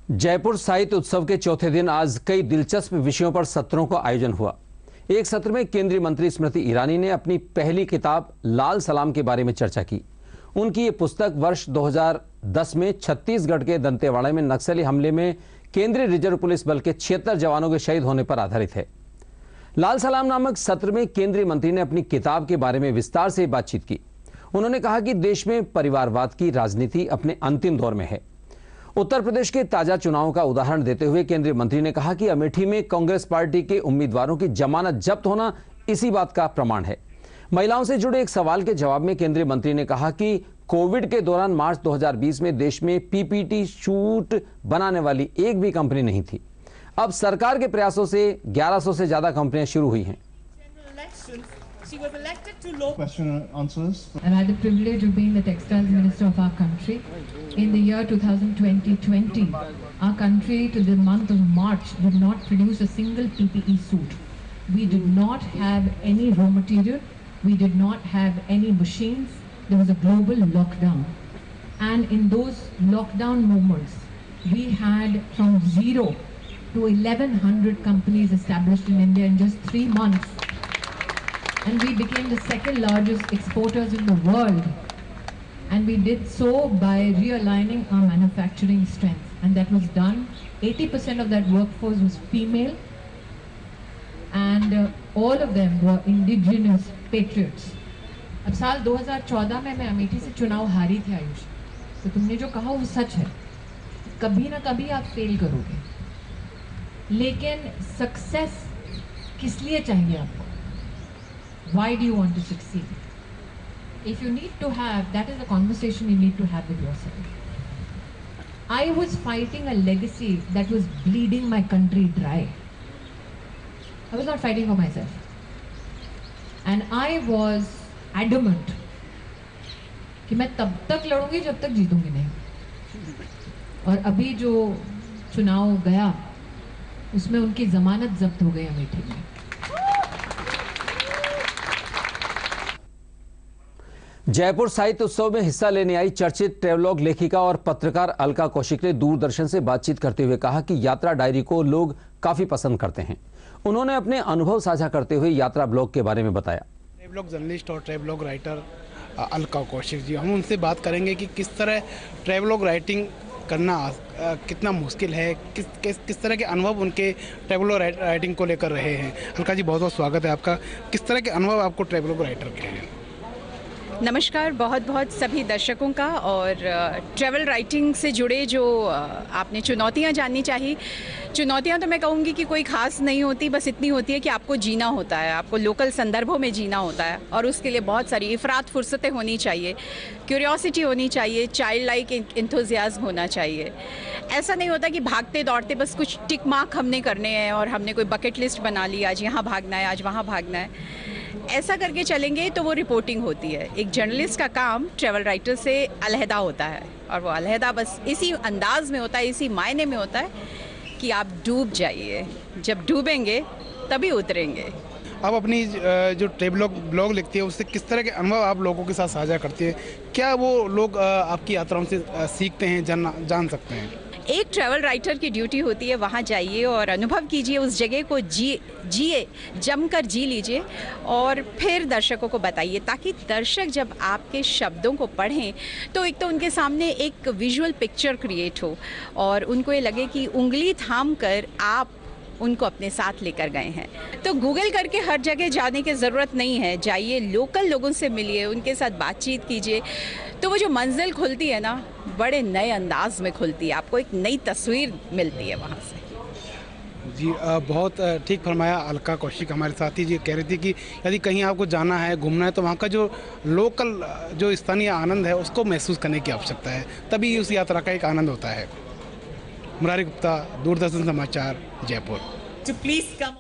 जयपुर साहित्य उत्सव के चौथे दिन आज कई दिलचस्प विषयों पर सत्रों का आयोजन हुआ। एक सत्र में केंद्रीय मंत्री स्मृति ईरानी ने अपनी पहली किताब लाल सलाम के बारे में चर्चा की। उनकी ये पुस्तक वर्ष 2010 में छत्तीसगढ़ के दंतेवाड़ा में नक्सली हमले में केंद्रीय रिजर्व पुलिस बल के 76 जवानों के शहीद होने पर आधारित है। लाल सलाम नामक सत्र में केंद्रीय मंत्री ने अपनी किताब के बारे में विस्तार से बातचीत की। उन्होंने कहा कि देश में परिवारवाद की राजनीति अपने अंतिम दौर में है। उत्तर प्रदेश के ताजा चुनावों का उदाहरण देते हुए केंद्रीय मंत्री ने कहा कि अमेठी में कांग्रेस पार्टी के उम्मीदवारों की जमानत जब्त होना इसी बात का प्रमाण है। महिलाओं से जुड़े एक सवाल के जवाब में केंद्रीय मंत्री ने कहा कि कोविड के दौरान मार्च 2020 में देश में पीपीटी शूट बनाने वाली एक भी कंपनी नहीं थी। अब सरकार के प्रयासों से 1100 से ज्यादा कंपनियां शुरू हुई हैं। She was elected to local. Question and answers. I've had the privilege of being the textiles minister of our country. In the year 2020, our country till the month of March did not produce a single PPE suit. We did not have any raw material. We did not have any machines. There was a global lockdown. And in those lockdown moments, we had from 0 to 1100 companies established in India in just 3 months. And we became the second largest exporters in the world, and we did so by realigning our manufacturing strength, and that was done. 80% of that workforce was female, and all of them were indigenous patriots. अब साल 2014 में मैं अमेठी से चुनाव हारी थी आयुष, तो तुमने जो कहा वो सच है। कभी ना कभी आप फेल करोगे, लेकिन सक्सेस किस लिए चाहिए आपको? Why do you want to succeed? If you need to have, that is a conversation you need to have with yourself. I was fighting a legacy that was bleeding my country dry. I was not fighting for myself. And I was adamant कि मैं तब तक लड़ूंगी जब तक जीतूंगी नहीं। और अभी जो चुनाव गया उसमें उनकी जमानत जब्त हो गई अमेठी में। जयपुर साहित्य उत्सव में हिस्सा लेने आई चर्चित ट्रैवलॉग लेखिका और पत्रकार अलका कौशिक ने दूरदर्शन से बातचीत करते हुए कहा कि यात्रा डायरी को लोग काफी पसंद करते हैं। उन्होंने अपने अनुभव साझा करते हुए यात्रा ब्लॉग के बारे में बताया। ट्रैवलॉग जर्नलिस्ट और ट्रैवलॉग राइटर अलका कौशिक जी, हम उनसे बात करेंगे कि किस तरह ट्रैवलॉग राइटिंग करना कितना मुश्किल है, किस तरह के अनुभव उनके ट्रैवलॉग राइटिंग को लेकर रहे हैं। अलका जी, बहुत बहुत स्वागत है आपका। किस तरह के अनुभव आपको ट्रैवलॉग राइटर के हैं? नमस्कार बहुत बहुत सभी दर्शकों का। और ट्रैवल राइटिंग से जुड़े जो आपने चुनौतियां जाननी चाहिए, चुनौतियां तो मैं कहूँगी कि कोई ख़ास नहीं होती, बस इतनी होती है कि आपको जीना होता है, आपको लोकल संदर्भों में जीना होता है, और उसके लिए बहुत सारी इफ़रात फुर्सतें होनी चाहिए, क्यूरियोसिटी होनी चाहिए, चाइल्ड लाइक इंथुजियाज्म होना चाहिए। ऐसा नहीं होता कि भागते दौड़ते बस कुछ टिक मार्क हमने करने हैं और हमने कोई बकेट लिस्ट बना ली, आज यहाँ भागना है, आज वहाँ भागना है। ऐसा करके चलेंगे तो वो रिपोर्टिंग होती है। एक जर्नलिस्ट का काम ट्रैवल राइटर से अलहदा होता है, और वो अलहदा बस इसी अंदाज में होता है, इसी मायने में होता है कि आप डूब जाइए, जब डूबेंगे तभी उतरेंगे। आप अपनी जो ट्रैवलॉग ब्लॉग लिखती है उससे किस तरह के अनुभव आप लोगों के साथ साझा करती है? क्या वो लोग आपकी यात्राओं से सीखते हैं, जान सकते हैं? एक ट्रैवल राइटर की ड्यूटी होती है वहाँ जाइए और अनुभव कीजिए, उस जगह को जिए, जमकर जी लीजिए और फिर दर्शकों को बताइए, ताकि दर्शक जब आपके शब्दों को पढ़ें तो एक तो उनके सामने एक विजुअल पिक्चर क्रिएट हो और उनको ये लगे कि उंगली थाम कर आप उनको अपने साथ लेकर गए हैं। तो गूगल करके हर जगह जाने की ज़रूरत नहीं है, जाइए, लोकल लोगों से मिलिए, उनके साथ बातचीत कीजिए, तो वो जो मंजिल खुलती है ना, बड़े नए अंदाज में खुलती है, आपको एक नई तस्वीर मिलती है वहाँ से। जी, बहुत ठीक फरमाया अलका कौशिक हमारे साथी जी कह रही थी कि यदि कहीं आपको जाना है, घूमना है, तो वहाँ का जो लोकल जो स्थानीय आनंद है उसको महसूस करने की आवश्यकता है, तभी उस यात्रा का एक आनंद होता है। मुरारी गुप्ता, दूरदर्शन समाचार, जयपुर। To please come.